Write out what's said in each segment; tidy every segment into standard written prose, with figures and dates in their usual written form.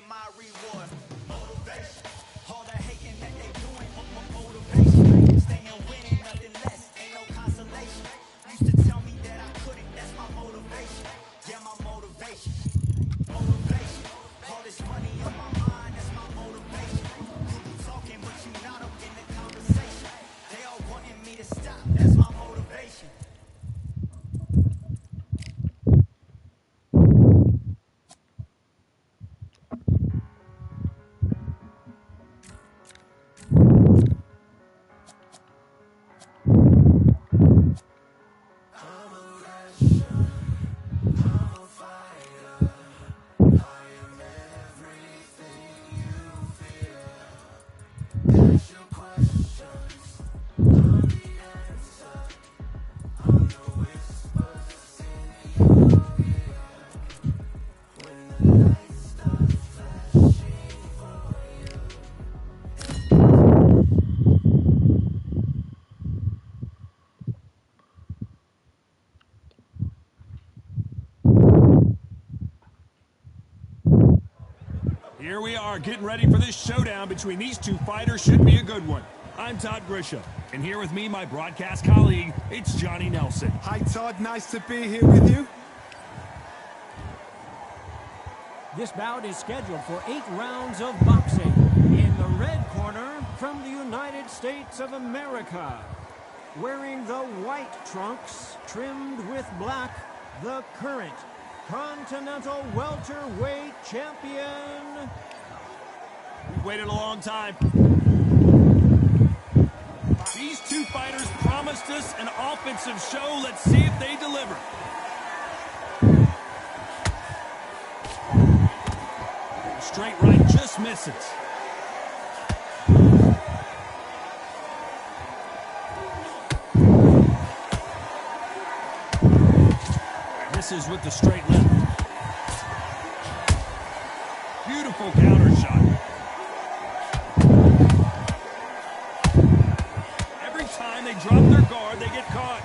get my reward. Motivation. All the hating that they doing, motivation. Staying winning, nothing less, ain't no consolation. Used to tell me that I couldn't, that's my motivation. Yeah, my motivation. Motivation. All this money on my mind, that's my motivation. You talking, but you not up in the conversation. They all wanting me to stop, that's my motivation. Here we are, getting ready for this showdown between these two fighters. Should be a good one. I'm Todd Grisham, and here with me, my broadcast colleague, it's Johnny Nelson. Hi, Todd. Nice to be here with you. This bout is scheduled for 8 rounds of boxing. In the red corner, from the United States of America, wearing the white trunks trimmed with black, the current Continental welterweight champion. We've waited a long time. These two fighters promised us an offensive show. Let's see if they deliver. Straight right just misses. Misses with the straight left. Beautiful counter shot. Every time they drop their guard, they get caught.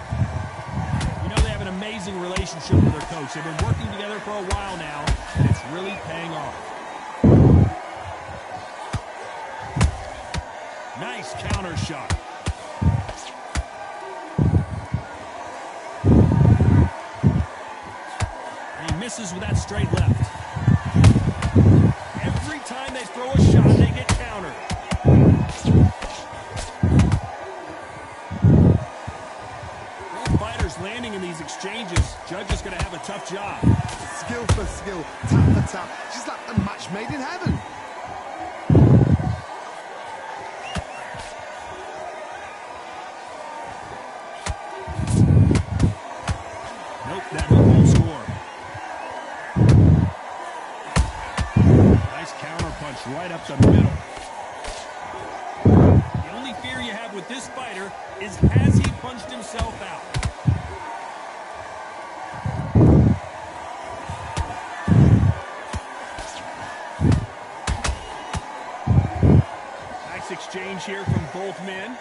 You know, they have an amazing relationship with their coach. They've been working together for a while now, and it's really paying off. Nice counter shot. Misses with that straight left. Every time they throw a shot, they get countered. Both fighters landing in these exchanges. Judge is going to have a tough job. Skill for skill, tap for tap. Just like a match made in heaven. Nope, that won't score. Right up the middle. The only fear you have with this fighter is, has he punched himself out? Nice exchange here from both men.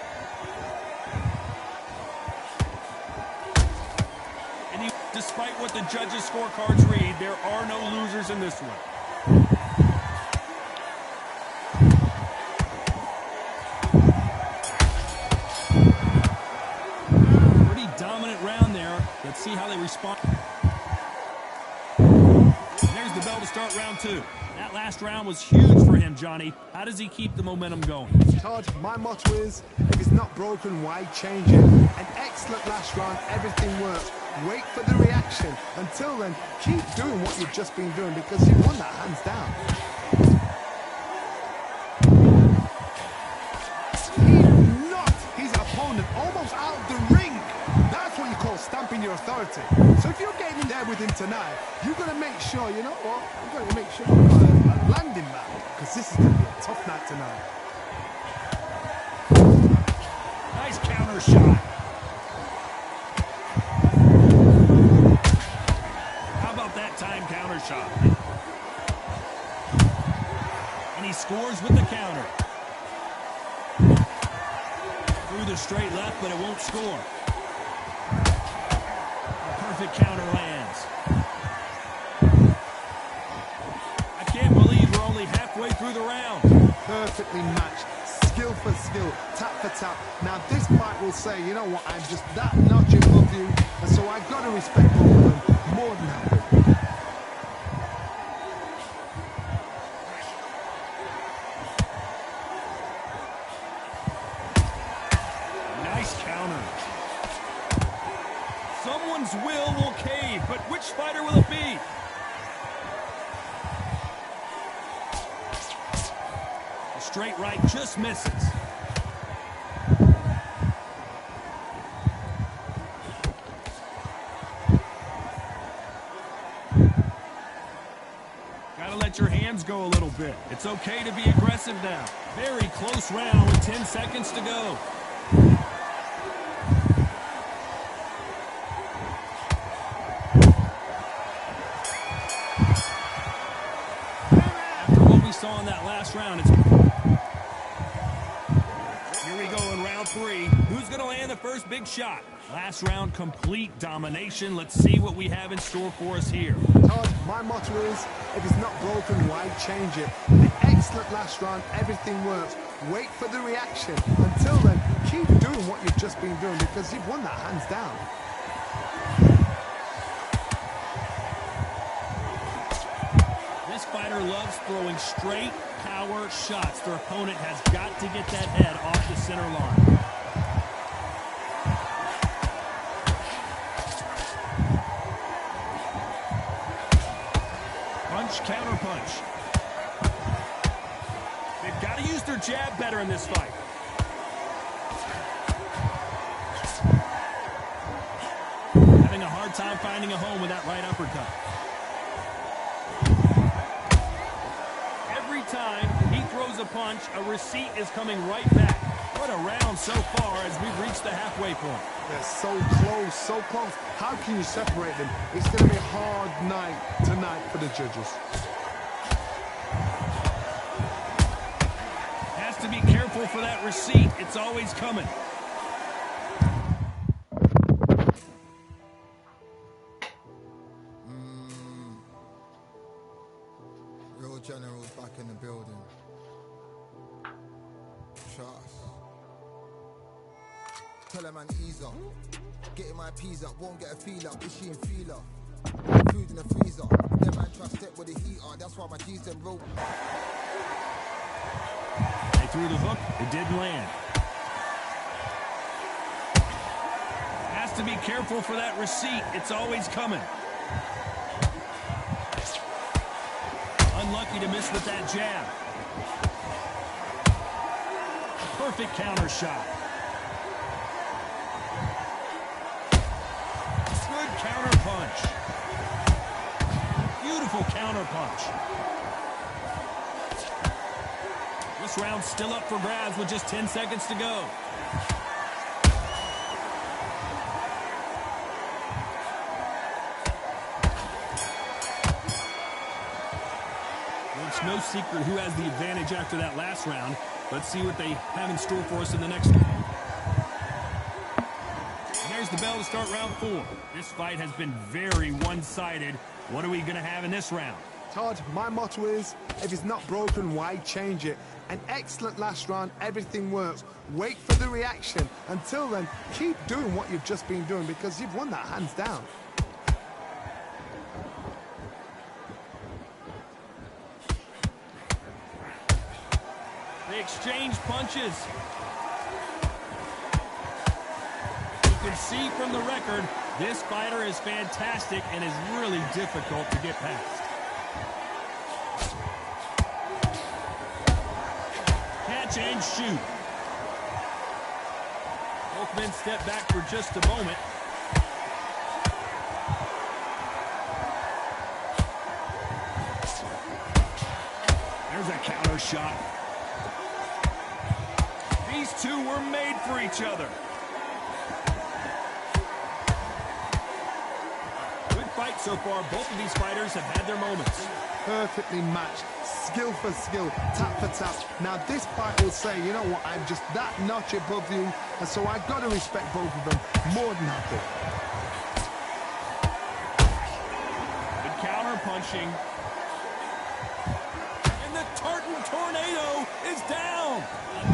And despite what the judges' scorecards read, there are no losers in this one. Let's see how they respond. There's the bell to start round 2. That last round was huge for him, Johnny. How does he keep the momentum going? Todd, my motto is, if it's not broken, why change it? An excellent last round, everything works. Wait for the reaction. Until then, keep doing what you've just been doing because you've won that hands down. He knocked his opponent almost out of the ring. That's what you call stamping your authority. So if you're getting in there with him tonight, you've got to make sure, you know what? You've got to make sure you've got a landing mat, because this is going to be a tough night tonight. Nice counter shot. How about that time counter shot? And he scores with the counter. Through the straight left, but it won't score. Perfect counter lands. I can't believe we're only perfectly matched, skill for skill, tap for tap. Now this fight will say, you know what, I'm just that notch above you, and so I've got to respect both of them more than happy. Nice counter. Someone's will cave, but which fighter will it be? The straight right just misses. Gotta let your hands go a little bit. It's okay to be aggressive now. Very close round with 10 seconds to go. After what we saw in that last round, it's... Here we go in round 3. Who's gonna land the first big shot? Last round, complete domination. Let's see what we have in store for us here. Todd, my motto is, if it's not broken, why change it? An excellent last round, everything works. Wait for the reaction. Until then, keep doing what you've just been doing because you've won that hands down. This fighter loves throwing straight power shots. Their opponent has got to get that head off the center line. Punch, counter punch. They've got to use their jab better in this fight. Having a hard time finding a home with that right uppercut. Every time he throws a punch, a receipt is coming right back. What a round so far as we've reached the halfway point. They're so close, so close. How can you separate them? It's going to be a hard night tonight for the judges. Has to be careful for that receipt. It's always coming. Real generals back in the building. Trust. Tell a man ease up. Getting my peas up, won't get a feel up. Is she in feeler? Food in the freezer. Them man try step with the heater. That's why my G's them broke. They threw the hook. It didn't land. Has to be careful for that receipt. It's always coming. Unlucky to miss with that jab. Perfect counter shot. Good counter punch. Beautiful counter punch. This round's still up for grabs with just 10 seconds to go. It's no secret who has the advantage after that last round. Let's see what they have in store for us in the next one. There's the bell to start round 4. This fight has been very one-sided. What are we going to have in this round? Todd, my motto is, if it's not broken, why change it? An excellent last round, everything works. Wait for the reaction. Until then, keep doing what you've just been doing because you've won that hands down. They exchange punches. You can see from the record, this fighter is fantastic and is really difficult to get past. Catch and shoot. Both men step back for just a moment. There's a counter shot. These two were made for each other. Good fight so far. Both of these fighters have had their moments. Perfectly matched, skill for skill, tap for tap. Now this fight will say, you know what, I'm just that notch above you, and so I've got to respect both of them more than happy. Good counter punching. And the Tartan Tornado is down.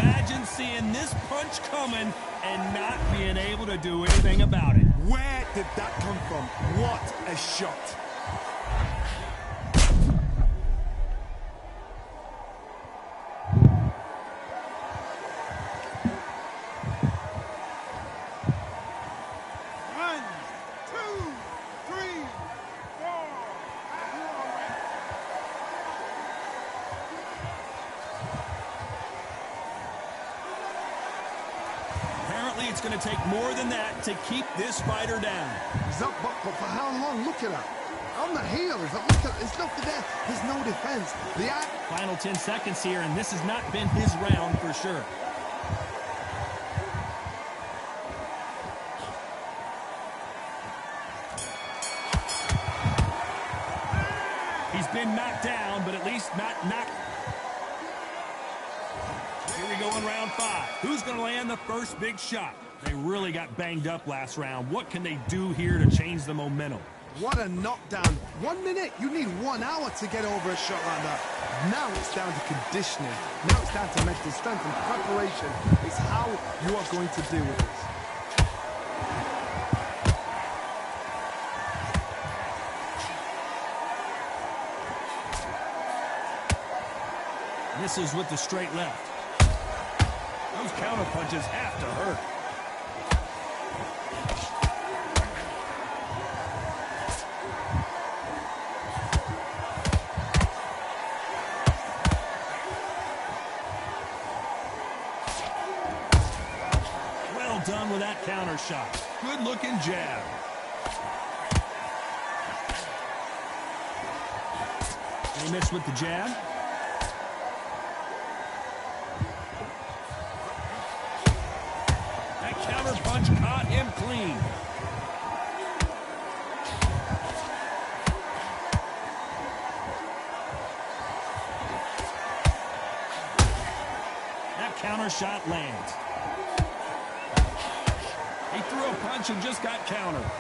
imagine seeing this punch coming and not being able to do anything about it. Where did that come from? What a shot. It's going to take more than that to keep this fighter down. He's up, but for how long? Look at that. On the heels. Look at, there's nothing there. There's no defense. Final 10 seconds here, and this has not been his round for sure. He's been knocked down, but at least not knocked. Here we go in round 5. Who's going to land the first big shot? They really got banged up last round. What can they do here to change the momentum? What a knockdown. 1 minute, you need 1 hour to get over a shot like that. Now it's down to conditioning. Now it's down to mental strength and preparation. It's how you are going to deal with this. Misses with the straight left. Those counter punches have to hurt. Well done with that counter shot. Good looking jab. He missed with the jab. Counter punch caught him clean. That counter shot lands. He threw a punch and just got countered.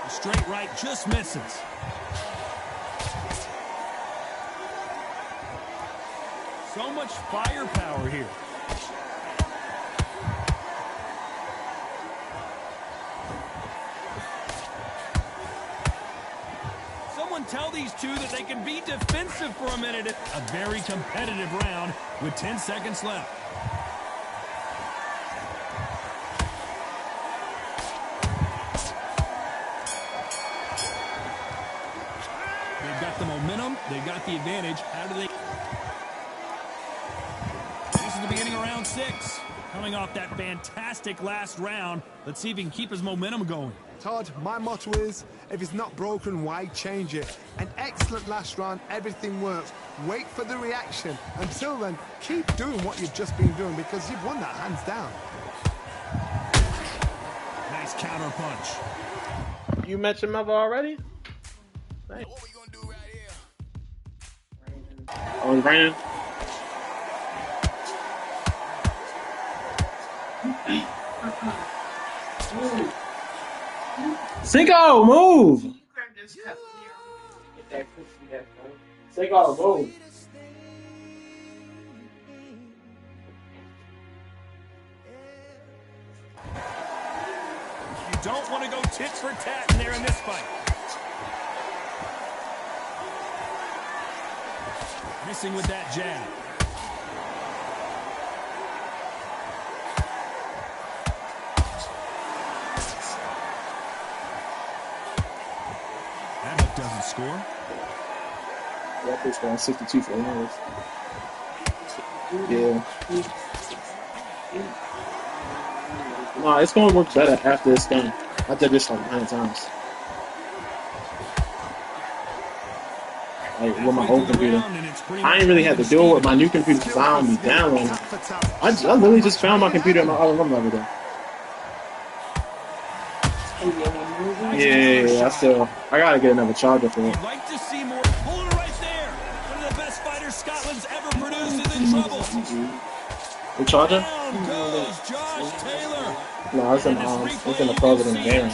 The straight right just misses. So much firepower here. Someone tell these two that they can be defensive for a minute. A very competitive round with 10 seconds left. They've got the momentum. They've got the advantage. How do they... The beginning of round 6. Coming off that fantastic last round. Let's see if he can keep his momentum going. Todd, my motto is, if it's not broken, why change it? An excellent last round, everything works. Wait for the reaction. Until then, keep doing what you've just been doing because you've won that hands down. Nice counter punch. You mentioned Mother already? Nice. What we gonna do right here? Oh, it's raining? Cinco, move! Cinco, move! You don't want to go tit for tat in there in this fight. Missing with that jab. Doesn't score. That pitch going 62 for the Yeah. No, it's going to work better after it's done. I did this like 9 times. Like with my old computer. I ain't really had to deal with my new computer because I don't be downloading. I literally just found my computer in my other room the other day. Yeah, I gotta get another charger for it. You'd like to see more. Pulling it right there. One of the best fighters Scotland's ever produced is in trouble. The charger? Down goes Josh Taylor. No, it's in the President game.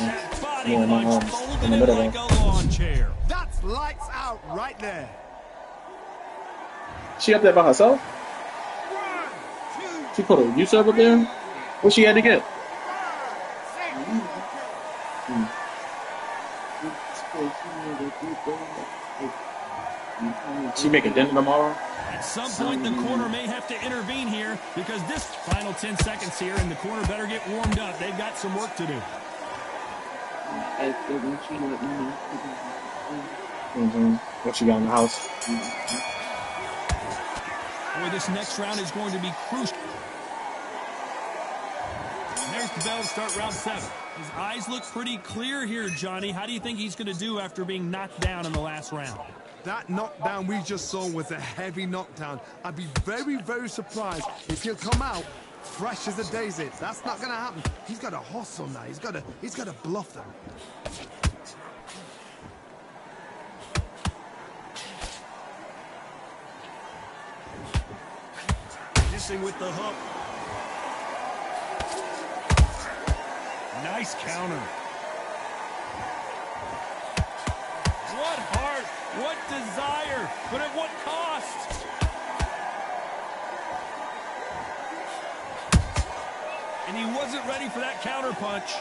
Yeah, in the middle of it. punch here. That's lights out right there. She up there by herself? She put a usurp up there? What she had to get? She making dinner tomorrow? At some point, the corner may have to intervene here because this final 10 seconds here, and the corner better get warmed up. They've got some work to do. What she got in the house? Boy, this next round is going to be crucial. And there's the bell to start round 7. His eyes look pretty clear here, Johnny. How do you think he's going to do after being knocked down in the last round? That knockdown we just saw was a heavy knockdown. I'd be very, very surprised if he'll come out fresh as a daisy. That's not going to happen. He's got to hustle now. He's got to bluff them. Missing with the hook. Nice counter. What heart, what desire, but at what cost? And he wasn't ready for that counter punch.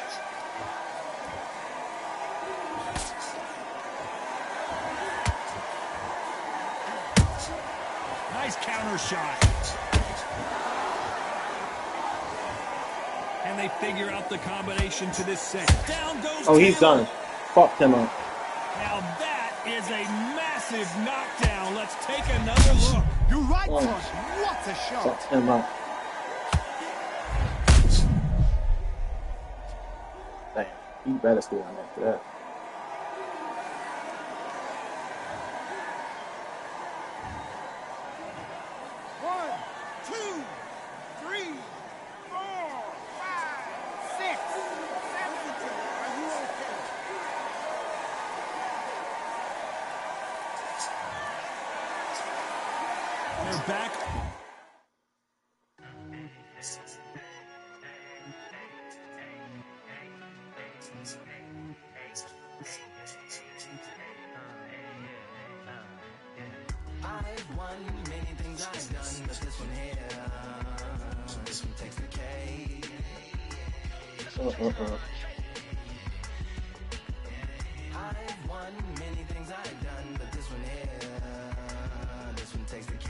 Nice counter shot. And they figure out the combination to this set. Down goes Oh, he's Taylor. done. Fucked him up. Now that is a massive knockdown. Let's take another look. You're right, Oh. Tosh. What a shot. Fucked him up. Damn. He better stay on after that. They're back. I've won many things I've done, but this one here, this one takes the cake. I've won many things I've done, but this one here, this one takes the cake.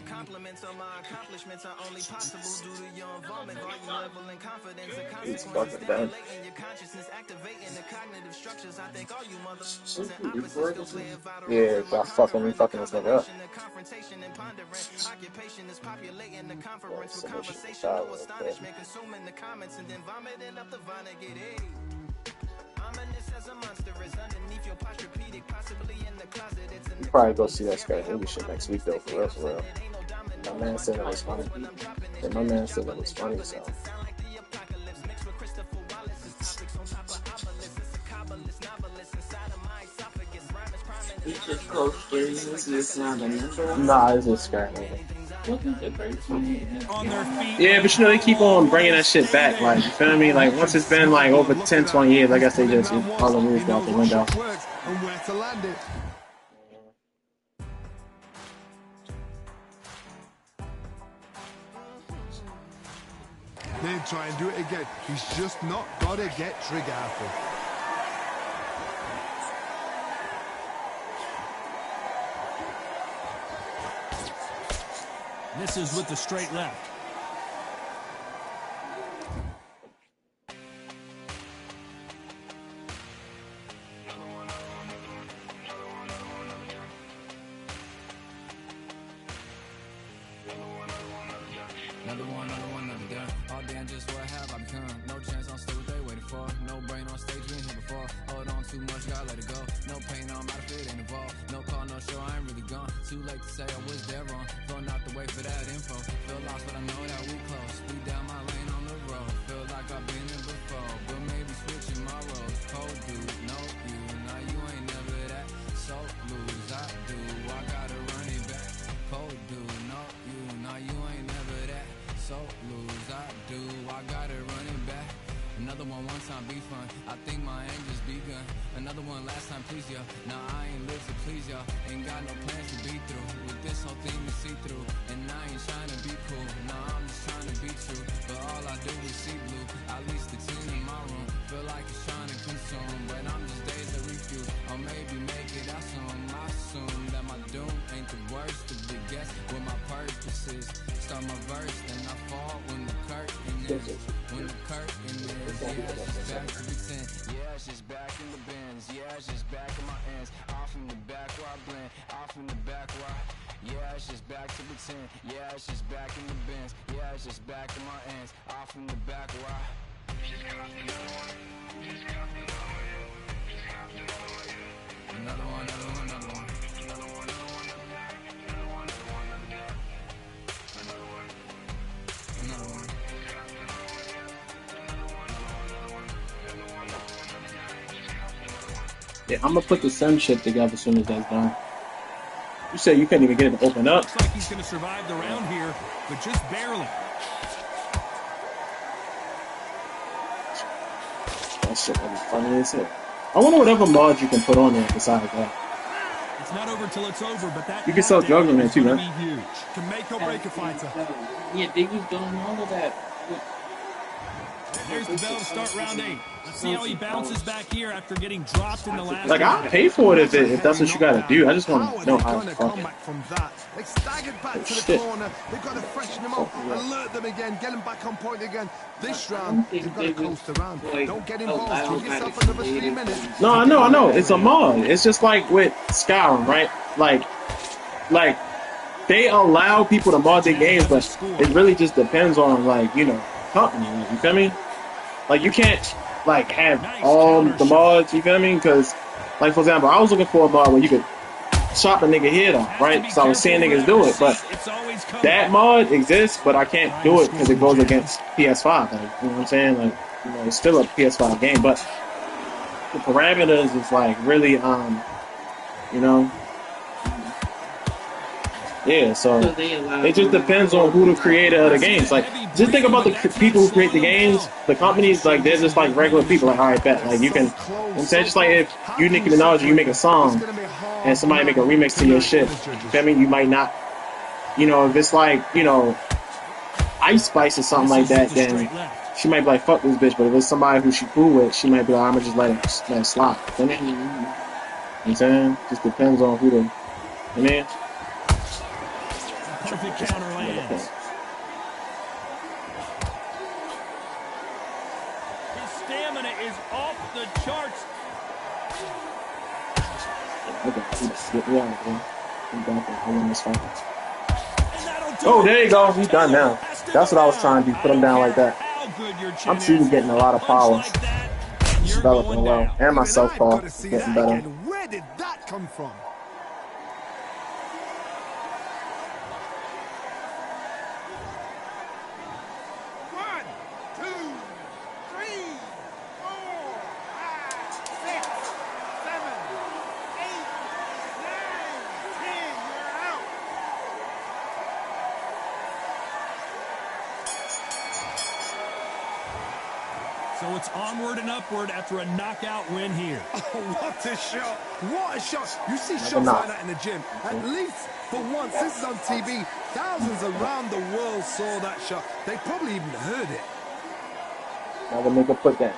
Compliments on my accomplishments are only possible due to your involvement, volume level, and confidence. The consequences stimulating your consciousness, activating the cognitive structures. I think all you mothers and opposites still play a vital role. Yeah, got fucking this nigga up. The confrontation and pondering. Occupation is populating the conference with conversational astonishment, consuming the comments and then vomiting up the Vonnegut. Ominous as a monster is underneath your posturepedic, possibly in the closet. It's in You probably go see that Scary Movie shit next week though, for real, for real. My man said it was funny. Yeah, my man said it was funny, so. Nah, it's just Scary Movie. On their feet. Yeah, but you know, they keep on bringing that shit back, like, you feel me? Like, once it's been, like, over 10, 20 years, I guess they just, all the rules go out the window. Works and where to land it. Then try and do it again. He's just not got to get trigger happy. This is with the straight left. Another gun. All damn, just what have I become? No chance, I'm still what they waiting for. No brain on stage, been here before. Hold on too much, gotta let it go. No pain, I'm out of it, ain't involved. No call, no show, I ain't really gone. Too late to say I was there wrong. Throwing out the way for that info. Feel lost, but I know that we close. We down my lane on the road. Feel like I've been here before, but maybe switching my roles. Cold dude, no you, now you ain't never that. So lose, I do, I gotta run it back. Cold dude, no you, now you ain't never that. So lose, I do, I gotta run it back. Another one time be fun. I think my aim just begun. Another one last time please ya. Nah, I ain't live to please y'all. Ain't got no plans to be through. With this whole thing to see through. And I ain't trying to be cool. Nah, I'm just trying to be true. But all I do is see blue. At least the team in my room. Feel like it's trying to consume. But I'm just days of refuse. Or maybe make it out soon. I assume that my doom ain't the worst. The big guess what my purpose is. Start my verse, then I fall when the curtain is. When the curtain is. Yeah, it's just back to pretend. Yeah, it's just back in the bins. Yeah, it's just back in my ends. Off in the back where I blend. Off in the back where I... Yeah, it's just back to pretend. Yeah, it's just back in the bins. Yeah, it's just back in my ends. Off in the back where I... Another one, another one, another one. Yeah, I'm gonna put the sun shit together as soon as that's done. You said you couldn't even get it to open up. Looks like he's going to survive the round here, but just barely. That shit would be funny as hell. I wonder what other mods you can put on there besides that. It's not over till it's over, but that You can sell drugs in there too, right? right? Huge. Can make or break a fighter. Yeah, they was doing all of that. There's the bell to start round 8. Let's see how he bounces back here after getting dropped in the last Like, I'll pay for it if that's what you gotta do. I just want to know how to come fuck it. back from that. They staggered back to the Shit. corner. They've got to freshen them up, alert them again, get them back on point again. This round, they've got to coast around. Don't get involved. Give yourself another 3 minutes. No, I know. It's a mod. It's just like with Skyrim, right? Like they allow people to mod their games, but it really just depends on, like, you know, company. Like, you feel me? Like, you can't, like, have all the mods, you feel me? Because, like, for example, I was looking for a mod where you could chop a nigga head off, right? So I was seeing niggas do it, but that mod exists, but I can't do it because it goes against PS5. Like, you know what I'm saying? Like, you know, it's still a PS5 game, but the parameters is, like, really, you know, yeah, so it just depends on who the creator of the games. Like, just think about the people who create the games, the companies, like, they're just like regular people. Like, all right, bet. Like, you can, I'm saying, just like if you, Nicki Minaj, you make a song and somebody make a remix to your shit, you feel me? You might not, you know, if it's like, you know, Ice Spice or something like that, then she might be like, fuck this bitch. But if it's somebody who she cool with, she might be like, I'm gonna just let it slide. You know what I'm saying? Just depends on who the, you know what I mean? Perfect counter lands. His stamina is off the charts. Oh, there you go. He's done now. That's what I was trying to do. Put him down like that. I'm seeing getting a lot of powers. He's developing well. And my self-call is getting better. Where did that come from? So it's onward and upward after a knockout win here. Oh, what a shot! What a shot! You see shots like that in the gym. At least for once, this is on TV. Thousands around the world saw that shot. They probably even heard it. Now the nigga put that.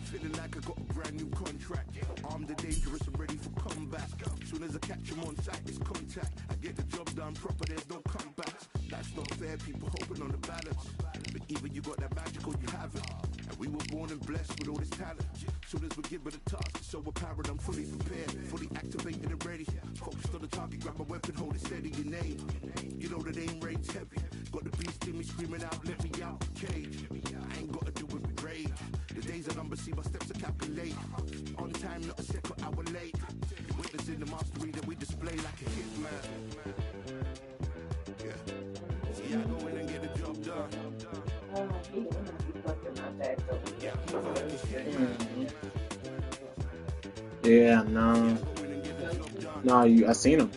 Feeling like I got a brand new contract. Armed and dangerous and ready for comeback. Soon as I catch him on sight, it's contact. I get the job done proper, there's no comebacks. That's not fair, people hoping on the balance. But either you got that magic or you haven't. And we were born and blessed with all this talent. Soon as we give it a task, it's so apparent, I'm fully prepared, fully activated and ready. Focused on the target, grab my weapon, hold it steady, your name. You know that aim rates heavy. Got the beast in me screaming out, let me out the cage. I ain't got to do it. days, a number, see my steps to calculate. On time, not a second hour late. Witnessing the mastery that we display like a hitman. Yeah. See, I go in and get the job done. Yeah, moving like a hitman. Yeah, no. No, I seen him.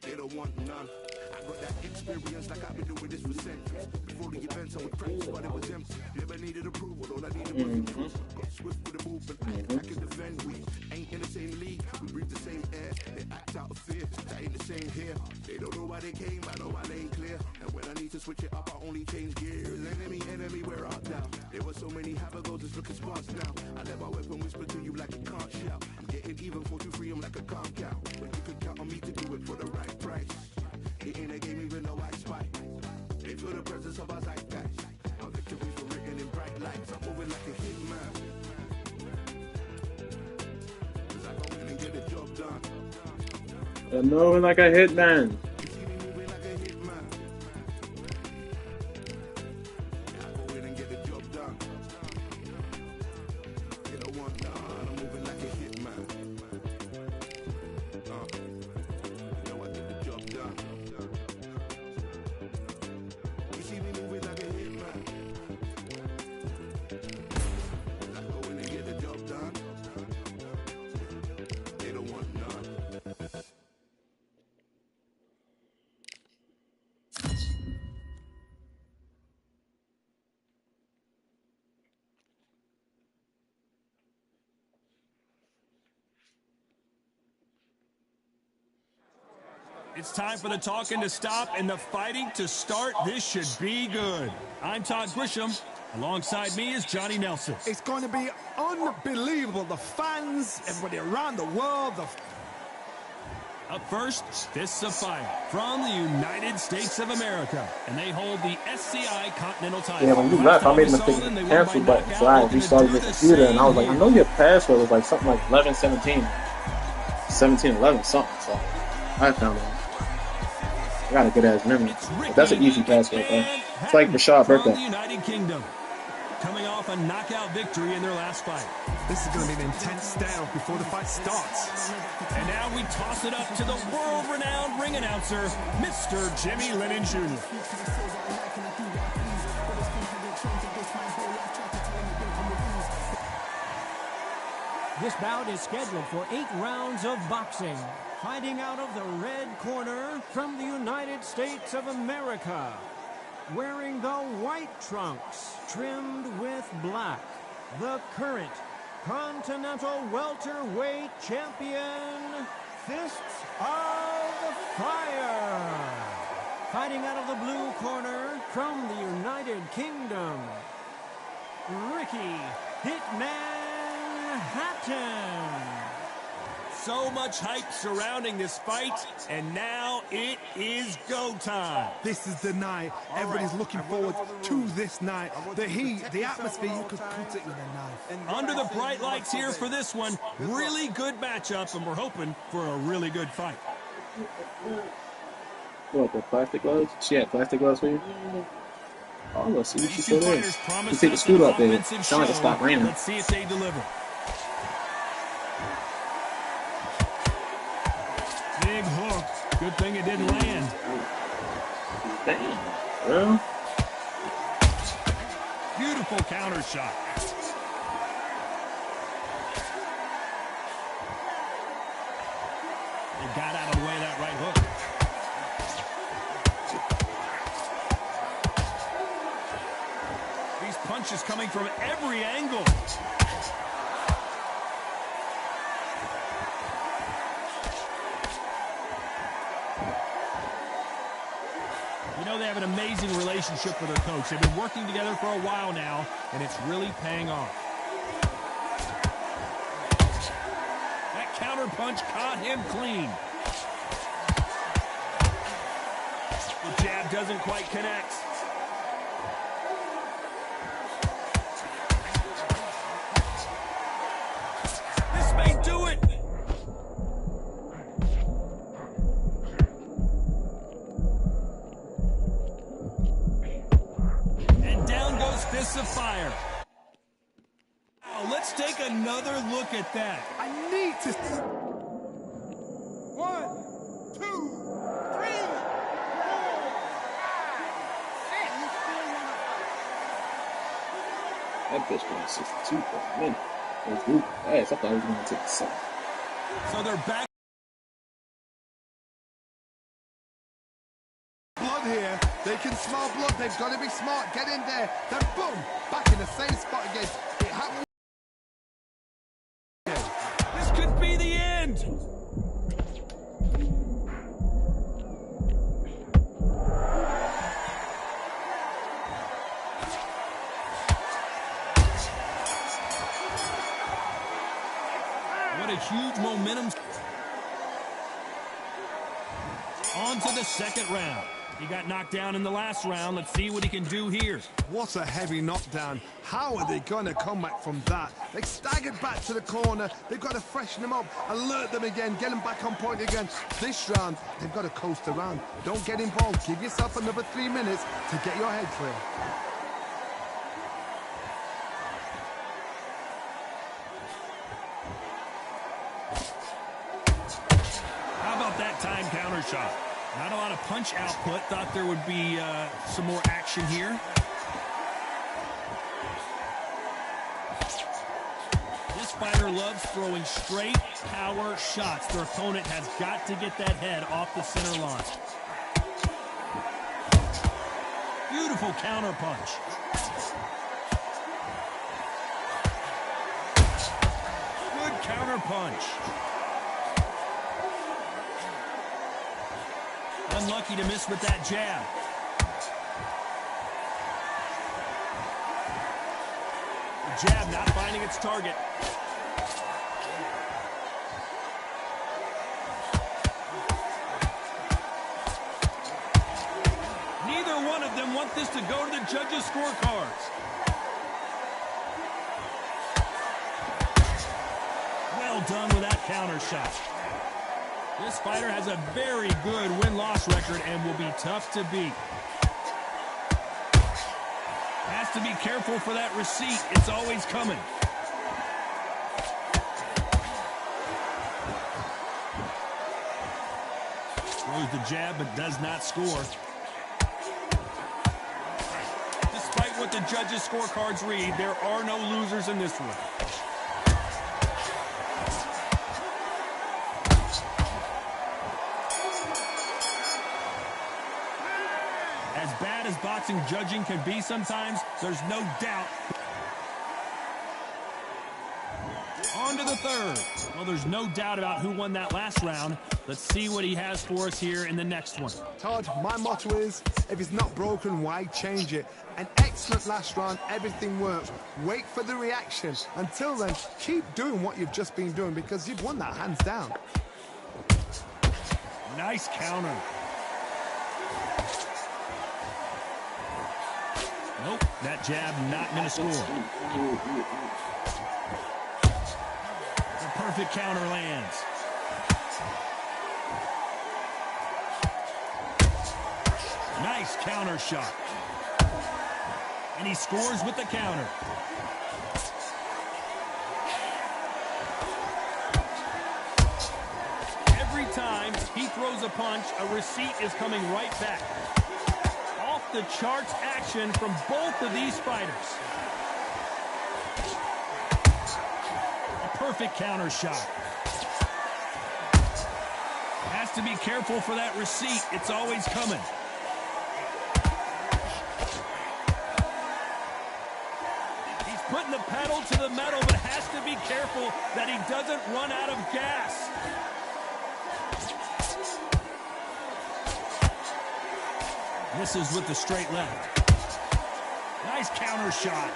They don't want none. I got that experience like I've been doing this for centuries. Before the events, I would practice, but it was empty. Never needed approval, all I needed was proof. Got swift with the movement, I can defend. We ain't in the same league, we breathe the same air. They act out of fear, that ain't the same here. They don't know why they came, I know why they ain't clear. And when I need to switch it up, I only change gears. Enemy, we're out now. There were so many habagos, it's looking sparse now. I let my weapon whisper to you like it can't shout. I'm getting even 4-2-3, I'm like a calm count. But you can count on me to do it for the right price. It ain't a game even though I spite. They feel the presence of our zeitgeist. Our victories were written in bright lights. I'm moving like a hitman. Cause I go in and get the job done. I'm moving like a hitman. You see me moving like a hitman. Yeah, I go in and get the job done. They don't want none. I'm moving like a hitman. You know I get the job done. You see me moving like a hitman. I go in and get the job done. They don't want none. It's time for the talking to stop and the fighting to start. This should be good. I'm Todd Grisham. Alongside me is Johnny Nelson. It's going to be unbelievable. The fans, everybody around the world, Up first, Fists of Fire from the United States of America. And they hold the SCI Continental title. Yeah, when you left, I made a mistake with the cancel button, so I restarted the computer, and I was like, I know your password was like something like 1117, 1711 something. So I found it. I got a good ass memory. But that's an easy password, though. It's like Rashad's birthday. From the United Kingdom, coming off a knockout victory in their last fight. this is going to be an intense stare before the fight starts. And now we toss it up to the world-renowned ring announcer, Mr. Jimmy Lennon Jr. This bout is scheduled for 8 rounds of boxing. Fighting out of the red corner from the United States of America. Wearing the white trunks trimmed with black. The current Continental Welterweight Champion, Fists of Fire. Fighting out of the blue corner from the United Kingdom, Ricky Hitman Hatton. So much hype surrounding this fight, and now it is go time. This is the night. Everybody's looking forward to this night. The heat, the atmosphere, you could cut it with a knife. Under the bright lights here for this one, really good matchup, and we're hoping for a really good fight. What, the plastic gloves? She had plastic gloves for you? Oh, let's see what she These two still is. fighters promise You take the us scoot an up there. offensive Sound like it show. stopped raining. Let's see if they deliver. Big hook. Good thing it didn't land. Damn, bro. Beautiful counter shot. They got out of the way of that right hook. These punches coming from every angle. You know, they have an amazing relationship with their coach. They've been working together for a while now, and it's really paying off. That counter punch caught him clean. The jab doesn't quite connect. This may do it. And down goes Fists of Fire. another look at that. I need to... 1, 2, 3, 4, 5, 6. That bitch going 62 for a minute. It was moving fast. I thought he was going to take a second. So they're back. Blood here. They can smell blood. They've got to be smart. Get in there. Then boom. Back in the same spot again. It happened. This could be the end. What a huge momentum. On to the second round. He got knocked down in the last round. Let's see what he can do here. What a heavy knockdown. How are they going to come back from that? They staggered back to the corner. They've got to freshen them up, alert them again, get them back on point again. This round, they've got to coast around. Don't get involved. Give yourself another 3 minutes to get your head clear. How about that time counter shot? Not a lot of punch output. Thought there would be some more action here. This fighter loves throwing straight power shots. Their opponent has got to get that head off the center line. Beautiful counter punch. Good counter punch. Unlucky to miss with that jab. The jab not finding its target. Neither one of them want this to go to the judges' scorecards. Well done with that counter shot. This fighter has a very good win-loss record and will be tough to beat. Has to be careful for that receipt. It's always coming. Throws the jab but does not score. Despite what the judges' scorecards read, there are no losers in this one. As bad as boxing judging can be sometimes, there's no doubt. On to the third. Well, there's no doubt about who won that last round. Let's see what he has for us here in the next one. Todd, my motto is, if it's not broken, why change it? An excellent last round, everything worked. Wait for the reaction. Until then, keep doing what you've just been doing because you've won that hands down. Nice counter. Nope, that jab not going to score. The perfect counter lands. Nice counter shot. And he scores with the counter. Every time he throws a punch, a receipt is coming right back. The charts action from both of these fighters. A perfect counter shot. Has to be careful for that receipt. It's always coming. He's putting the pedal to the metal, but has to be careful that he doesn't run out of gas. Misses with the straight left. Nice counter shot.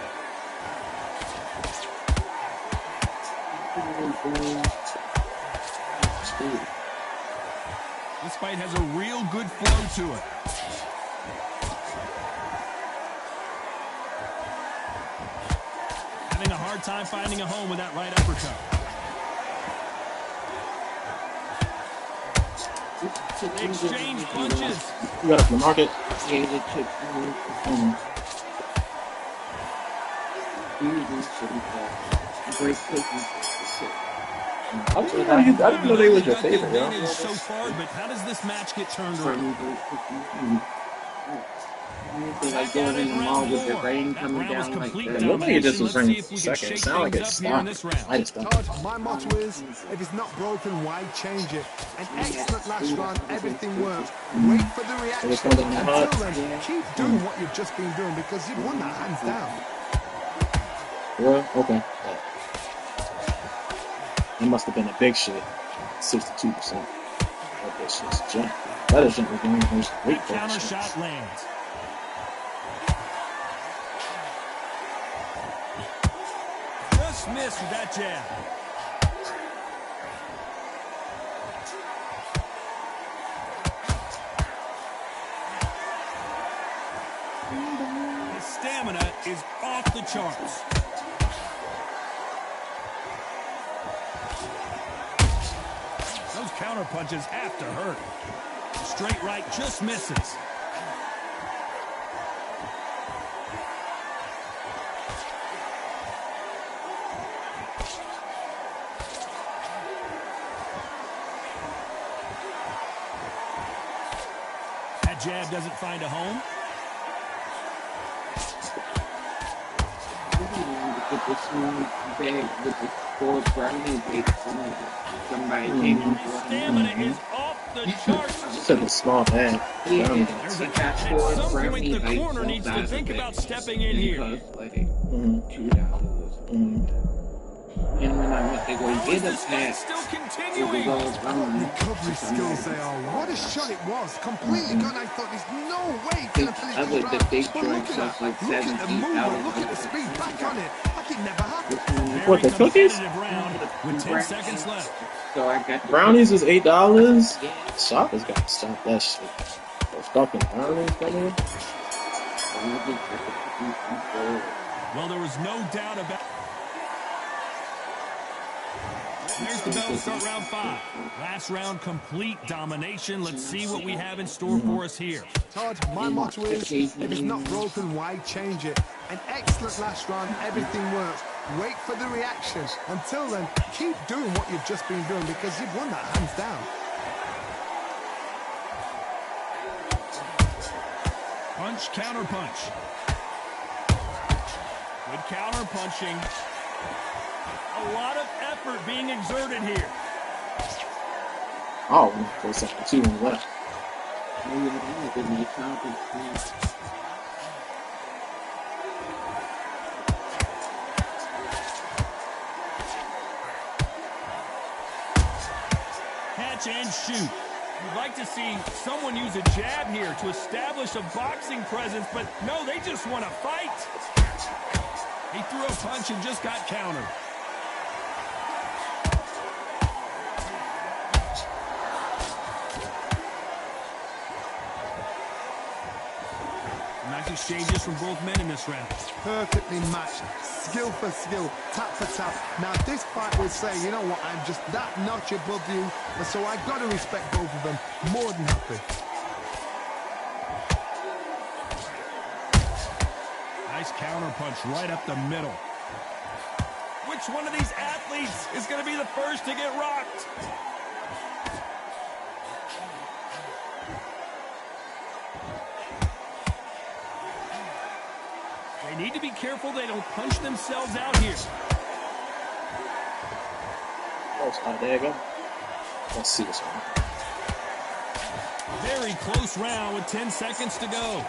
This fight has a real good flow to it. Having a hard time finding a home with that right uppercut. They exchange punches. You got up in the market. great cookies. I didn't know they was your Got the favorite, yo. advantage so far, but how does this match get turned around? From great cookies. Anything like going in the mall with the rain That coming round was down like complete It that. looked like it just domination. was Let's see ringing if for we a can second. It shake sounded like things it up here in stopped. this round. Might have stopped. Todd, my motto is, if it's not broken, why change it? An excellent last round, everything works. Wait for the It reaction. was going down hard. Until then, keep doing what you've just been doing because you've won that hands down. Well, okay. That must have been a big shit. 62%. That shit's jump. That is jump was going most weight That counter shot lands. Just missed with that jab. His stamina is off the charts. Those counter punches have to hurt. Straight right just misses. That jab doesn't find a home. With the small bag with the 4 brownie bakes in it. Somebody came and brought Stamina him. is off the charts. It's a small bag. Yeah, There's a he got at 4 some point brownie the bakes corner needs to outside think of it. about stepping in And it here. cost like $2. And when I went to go How get is a this fight pack, still it was continuing? all brownie. Recovery skills they are. What a shot it was. Completely gone. I thought there's no way he's The going to finish other, this the round. big But look joint at cost like that. Look at the movement. Look at the $17. speed. Back on it. Like it never happened. Very What, the cookies? competitive round with 10 seconds left. So I got the Brownies is $8. Yeah. Shoppers got to stop that shit. Those fucking brownies, brother. Well, there was no doubt about. There's the bell to start round 5. Last round, complete domination. Let's see what we have in store for us here. Todd, my motto is, if it's not broken, why change it? An excellent last round, everything works. Wait for the reaction. Until then, keep doing what you've just been doing because you've won that hands down. Punch, counter punch. Good counter punching. A lot of effort being exerted here. Oh, for a second, 2 and left. Catch and shoot. You'd like to see someone use a jab here to establish a boxing presence, but no, they just want to fight. He threw a punch and just got countered. Nice exchanges from both men in this round. Perfectly matched, skill for skill, tap for tap. Now this fight will say, you know what, I'm just that notch above you, and so I've got to respect both of them. More than happy. Nice counter punch right up the middle. Which one of these athletes is going to be the first to get rocked? They need to be careful they don't punch themselves out here. Oh, there you go. Let's see this one. Very close round with 10 seconds to go.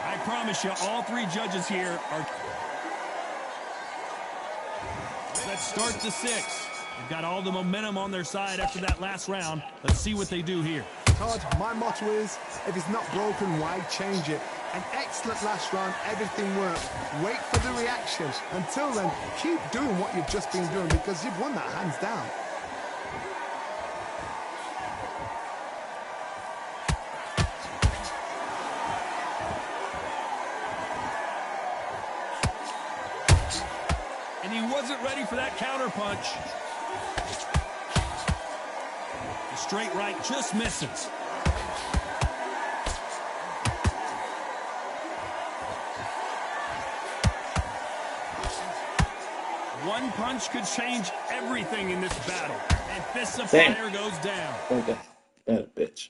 I promise you, all 3 judges here are... Let's start the 6. They've got all the momentum on their side after that last round. Let's see what they do here. Todd, my motto is, if it's not broken, why change it? An excellent last round, everything works. Wait for the reaction. Until then, keep doing what you've just been doing because you've won that hands down. And he wasn't ready for that counter punch. The straight right just misses. One punch could change everything in this battle. And Fist of Fire goes down. Okay. That bitch.